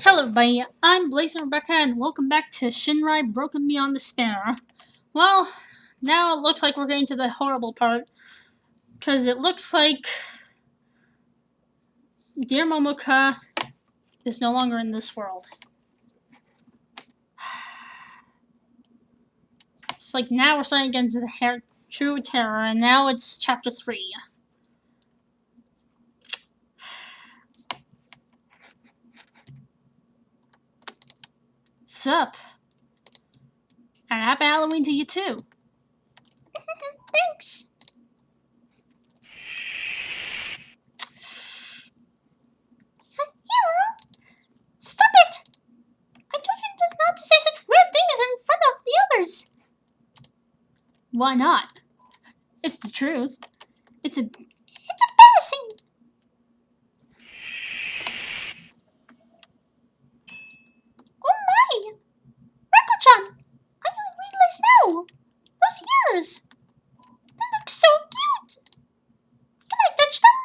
Hello everybody, I'm Blaze and Rebecca and welcome back to SHINRAI Broken Beyond Despair. Well, now it looks like we're getting to the horrible part, because it looks like dear Momoko is no longer in this world. It's like now we're starting to get into the true terror, and now it's chapter 3. Sup? And happy Halloween to you too. Thanks. Hero, stop it! I told you not to say such weird things in front of the others. Why not? It's the truth. It's embarrassing. Oh my! Rako-chan! I really realize now! Those ears! They look so cute! Can I touch them?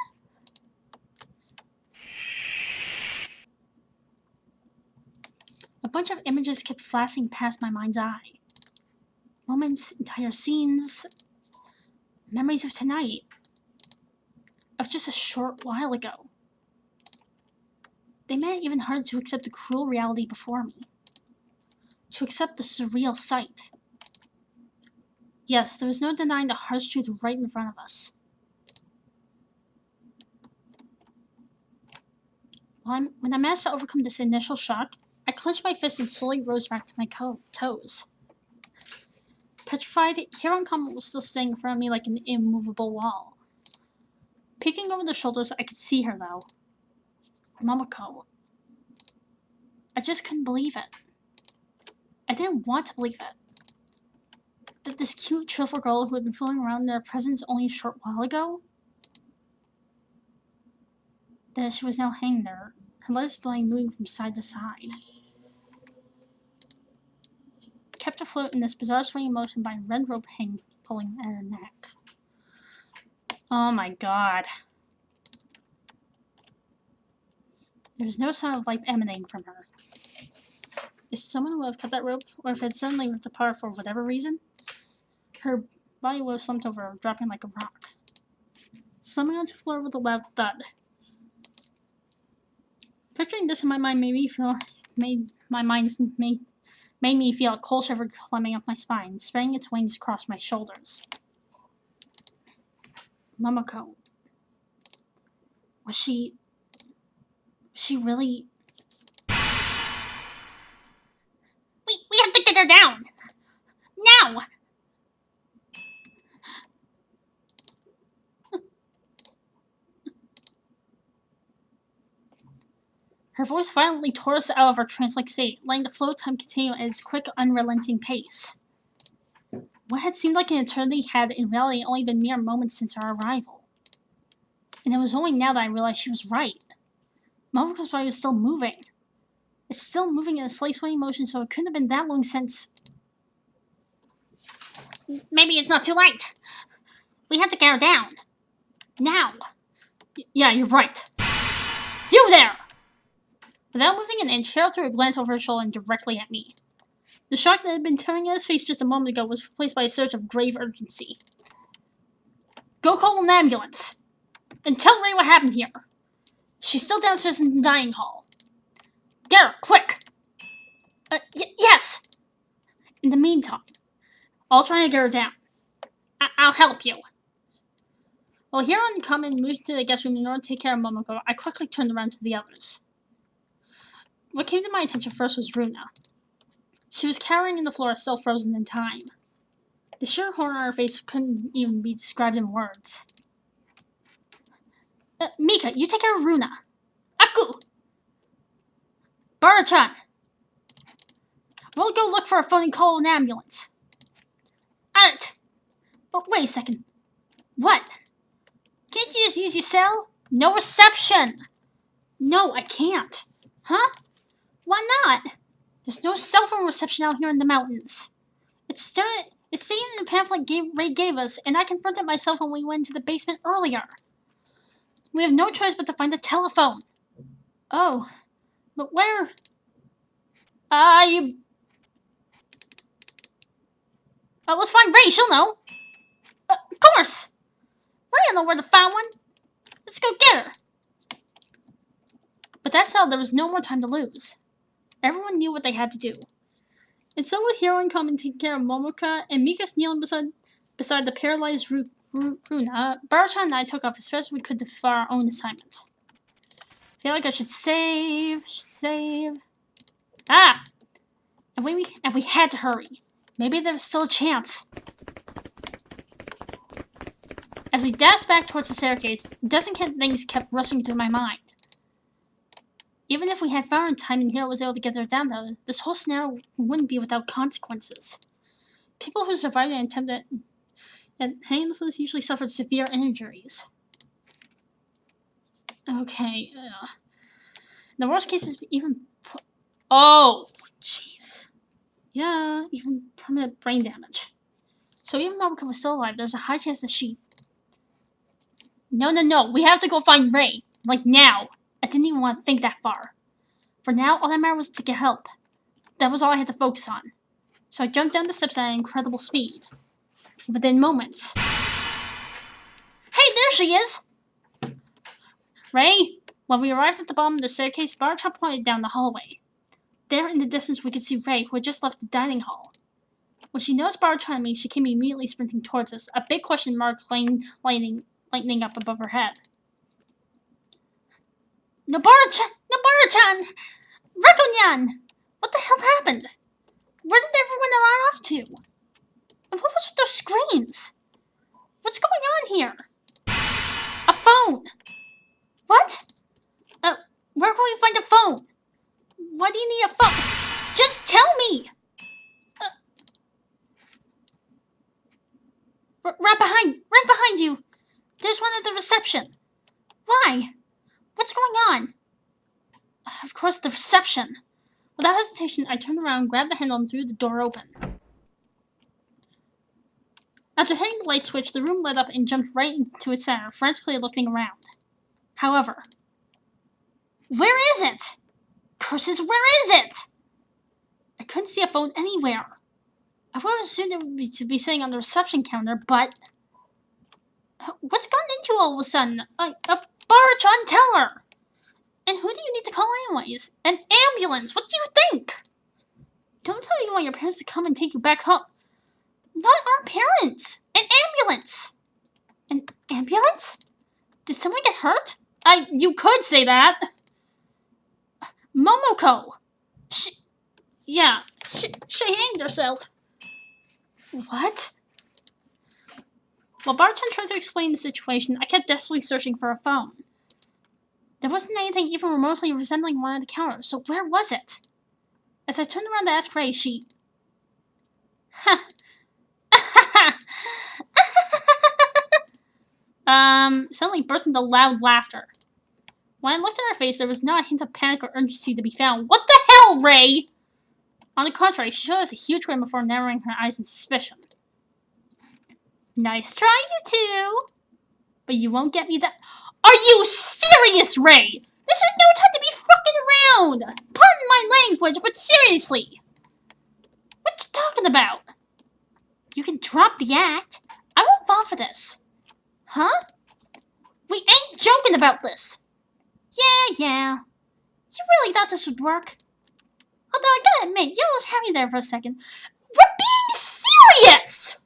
A bunch of images kept flashing past my mind's eye. Moments, entire scenes, memories of tonight. Of just a short while ago. They made it even harder to accept the cruel reality before me. To accept the surreal sight. Yes, there was no denying the harsh truth right in front of us. When I managed to overcome this initial shock, I clenched my fist and slowly rose back to my toes. Petrified, Hironkama was still standing in front of me like an immovable wall. Peeking over the shoulders, I could see her, though. Momoko. I just couldn't believe it. I didn't want to believe it. That this cute, cheerful girl who had been fooling around in their presence only a short while ago? That she was now hanging there, her lips blowing, moving from side to side. Kept afloat in this bizarre swinging motion by a red rope pulling at her neck. Oh my god. There was no sign of life emanating from her. Is someone who would have cut that rope, or if it had suddenly ripped apart for whatever reason? Her body would have slumped over, dropping like a rock. Slumping onto the floor with a loud thud. Picturing this in my mind made me feel a cold shiver climbing up my spine, spreading its wings across my shoulders. Momoko. Was she really... We have to get her down! Now! Her voice violently tore us out of our trance-like state, letting the flow of time continue at its quick, unrelenting pace. What had seemed like an eternity had, in reality, only been mere moments since our arrival. And it was only now that I realized she was right. Momoko's body was still moving. It's still moving in a slight swaying motion, so it couldn't have been that long since... Maybe it's not too late. We have to get her down. Now. Yeah, you're right. You there! Without moving an inch, Hiro threw a glance over his shoulder and directly at me. The shock that had been tearing at his face just a moment ago was replaced by a surge of grave urgency. Go call an ambulance! And tell Ray what happened here. She's still downstairs in the dining hall. Get her, quick! Yes! In the meantime, I'll try and get her down. I'll help you. While Hiro and Kamen moved into the guest room in order to take care of Momoko, I quickly turned around to the others. What came to my attention first was Runa. She was cowering in the floor, still frozen in time. The sheer horror on her face couldn't even be described in words. Mika, you take care of Runa. Aku! Bara-chan! We'll go look for a phone and call an ambulance. At it! Oh, wait a second. What? Can't you just use your cell? No reception! No, I can't. Huh? Why not? There's no cell phone reception out here in the mountains. It's stated in the pamphlet Ray gave us, and I confronted myself when we went into the basement earlier. We have no choice but to find a telephone. Oh, But where? Let's find Ray, she'll know. Of course! Ray'll know where to find one. Let's go get her. But that said, there was no more time to lose. Everyone knew what they had to do. And so with Heroine coming taking care of Momoko, and Mika's kneeling beside the paralyzed Runa, Baruchan and I took off as fast as we could to fulfill our own assignment. I feel like I should save. Ah! And we had to hurry. Maybe there was still a chance. As we dashed back towards the staircase, dozen things kept rushing through my mind. Even if we had found time and Hero was able to get her down there, this whole scenario wouldn't be without consequences. People who survived an attempt at hanging usually suffered severe injuries. Okay, the worst case is even... Oh! Jeez. Yeah, even permanent brain damage. So even Momoko was still alive, there's a high chance that she... No, we have to go find Ray. Like, now. I didn't even want to think that far. For now, all that mattered was to get help. That was all I had to focus on. So I jumped down the steps at an incredible speed. Within moments... Hey, there she is! Ray? When we arrived at the bottom of the staircase, Baruchan pointed down the hallway. There in the distance we could see Ray, who had just left the dining hall. When she noticed Baruchan and me, she came immediately sprinting towards us, a big question mark lightning up above her head. No Baruchan! Rekonyan! What the hell happened? Where did everyone run off to? And what was with those screams? What's going on here? A phone! What? Where can we find a phone? Why do you need a phone? Just tell me! Right behind you! There's one at the reception. Why? What's going on? Of course, the reception. Without hesitation, I turned around, grabbed the handle, and threw the door open. After hitting the light switch, the room lit up and jumped right into its center, frantically looking around. However, where is it? Curses, where is it? I couldn't see a phone anywhere. I would have assumed it would be sitting on the reception counter, but... What's gotten into all of a sudden? Baruchan, tell her! And who do you need to call anyways? An ambulance! What do you think? Don't tell you want your parents to come and take you back home. Not our parents! An ambulance! An ambulance? Did someone get hurt? You could say that. Momoko! She hanged herself. What? While Baruchan tried to explain the situation, I kept desperately searching for a phone. There wasn't anything even remotely resembling one at the counter, so where was it? As I turned around to ask Ray, she... suddenly burst into loud laughter. When I looked at her face, there was not a hint of panic or urgency to be found. What the hell, Ray? On the contrary, she showed us a huge grin before narrowing her eyes in suspicion. Nice try, you two! But you won't get me that... Are you serious, Ray? This is no time to be fucking around! Pardon my language, but seriously! What you talking about? You can drop the act. I won't fall for this. Huh? We ain't joking about this. Yeah. You really thought this would work? Although I gotta admit, you almost had me there for a second. We're being serious!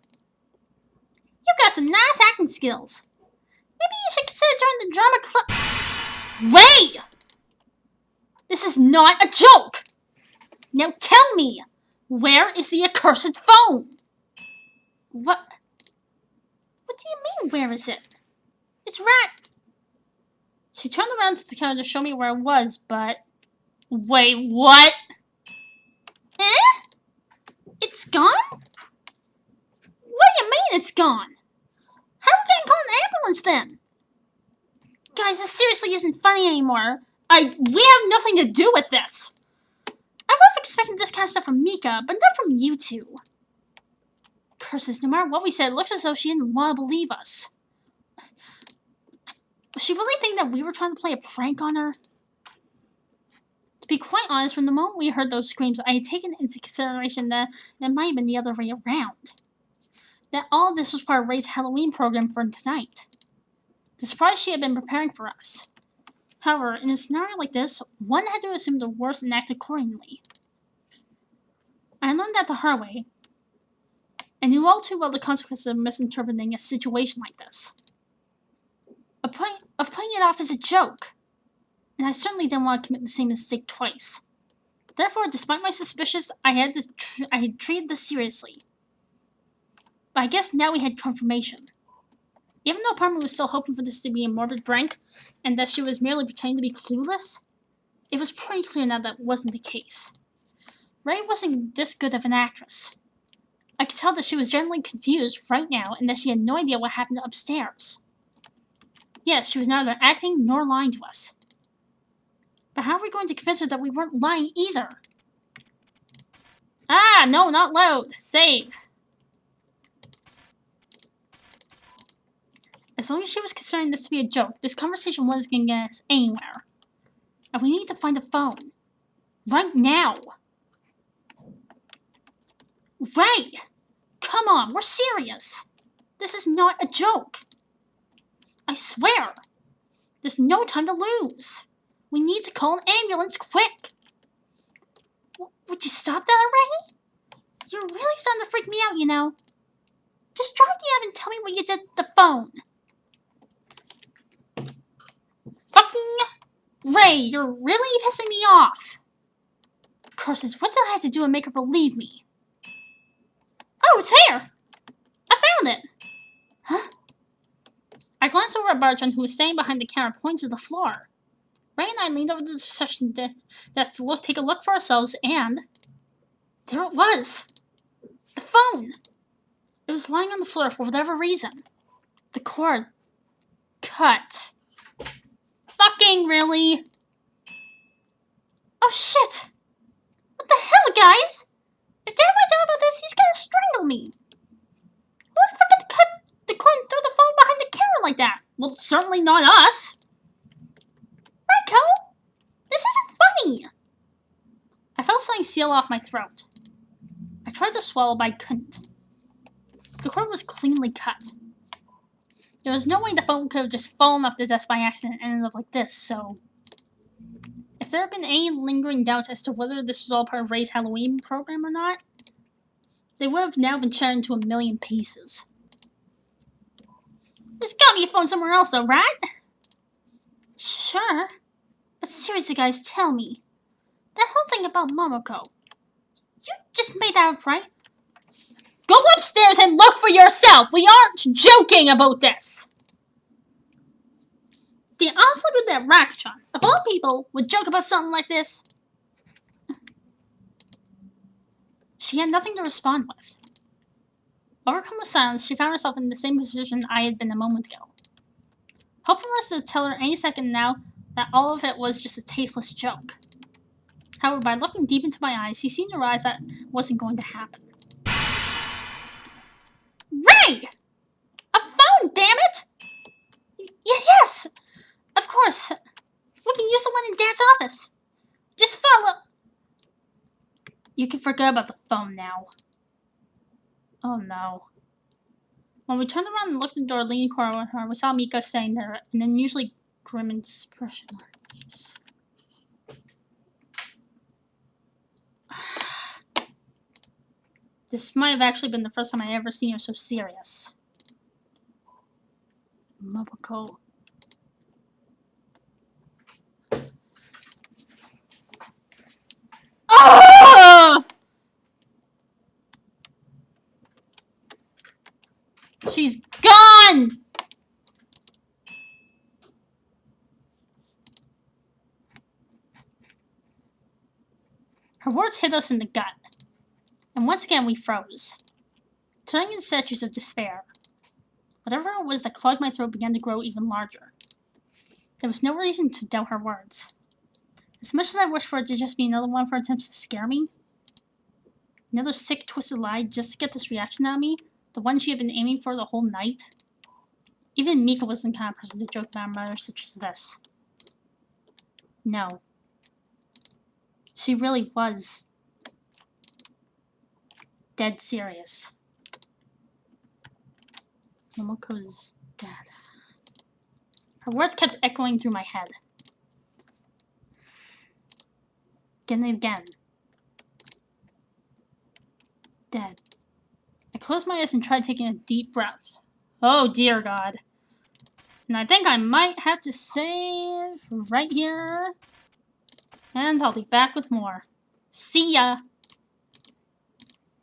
You got some nice acting skills. Maybe you should consider joining the drama club. Ray! This is not a joke! Now tell me, where is the accursed phone? What do you mean, where is it? It's right... She turned around to the counter to show me where it was, but... Wait, what? It's gone? What do you mean it's gone? How are we gonna call an ambulance then? Guys, this seriously isn't funny anymore. We have nothing to do with this. I would have expected this kind of stuff from Mika, but not from you two. Curses, no matter what we said, it looks as though she didn't want to believe us. Was she really thinking that we were trying to play a prank on her? To be quite honest, from the moment we heard those screams, I had taken into consideration that it might have been the other way around. That all this was part of Ray's Halloween program for tonight. The surprise she had been preparing for us. However, in a scenario like this, one had to assume the worst and act accordingly. I learned that the hard way, and knew all too well the consequences of misinterpreting a situation like this. Of playing it off as a joke. And I certainly didn't want to commit the same mistake twice. Therefore, despite my suspicions, I had treated this seriously. But I guess now we had confirmation. Even though part of me was still hoping for this to be a morbid prank, and that she was merely pretending to be clueless, it was pretty clear now that wasn't the case. Ray wasn't this good of an actress. I could tell that she was genuinely confused right now, and that she had no idea what happened upstairs. Yes, she was neither acting nor lying to us. But how are we going to convince her that we weren't lying either? Ah, no, not load. Save. As long as she was considering this to be a joke, this conversation wasn't going to get us anywhere. And we need to find a phone. Right now. Ray! Come on, we're serious. This is not a joke. I swear. There's no time to lose. We need to call an ambulance quick. Would you stop that already? You're really starting to freak me out, you know. Just drop the app and tell me what you did with the phone. Fucking Ray, you're really pissing me off. Curses, what did I have to do to make her believe me? Oh, it's here! I found it! Huh? I glanced over at Barton, who was standing behind the counter, pointing to the floor. Ray and I leaned over the reception desk to take a look for ourselves, and there it was. The phone. It was lying on the floor for whatever reason. The cord cut. Fucking really? Oh shit! What the hell, guys? If Dad finds out about this, he's gonna strangle me. Who would fucking cut the cord and throw the phone behind the counter like that? Well, certainly not us. Right, Cole? This isn't funny. I felt something seal off my throat. I tried to swallow, but I couldn't. The cord was cleanly cut. There was no way the phone could have just fallen off the desk by accident and ended up like this, so... If there had been any lingering doubts as to whether this was all part of Ray's Halloween program or not, they would have now been shattered into a million pieces. There's gotta be a phone somewhere else though, right? Sure. But seriously guys, tell me. That whole thing about Momoko. You just made that up, right? Go upstairs and look for yourself! We aren't joking about this! The honestly with that Rakachan, of all people, would joke about something like this. She had nothing to respond with. Overcome with silence, she found herself in the same position I had been a moment ago. Hoping for us to tell her any second now that all of it was just a tasteless joke. However, by looking deep into my eyes, she seemed to realize that wasn't going to happen. Ray! A phone, damn it! Yes! Of course. We can use the one in Dad's office. Just follow. You can forget about the phone now. Oh no. When we turned around and looked at the door leaning toward her, we saw Mika standing there, an unusually grim expression on her face. This might have actually been the first time I ever seen her so serious. Momoko. Oh! She's gone! Her words hit us in the gut, and once again we froze, turning into statues of despair. Whatever it was that clogged my throat began to grow even larger. There was no reason to doubt her words. As much as I wished for it to just be another one of her attempts to scare me, another sick, twisted lie just to get this reaction out of me, the one she had been aiming for the whole night. Even Mika wasn't the kind of person to joke about a murder such as this. No. She really was dead serious. Momoko's dead. Her words kept echoing through my head. Again and again. Dead. I closed my eyes and tried taking a deep breath. Oh dear God. And I think I might have to save right here. And I'll be back with more. See ya!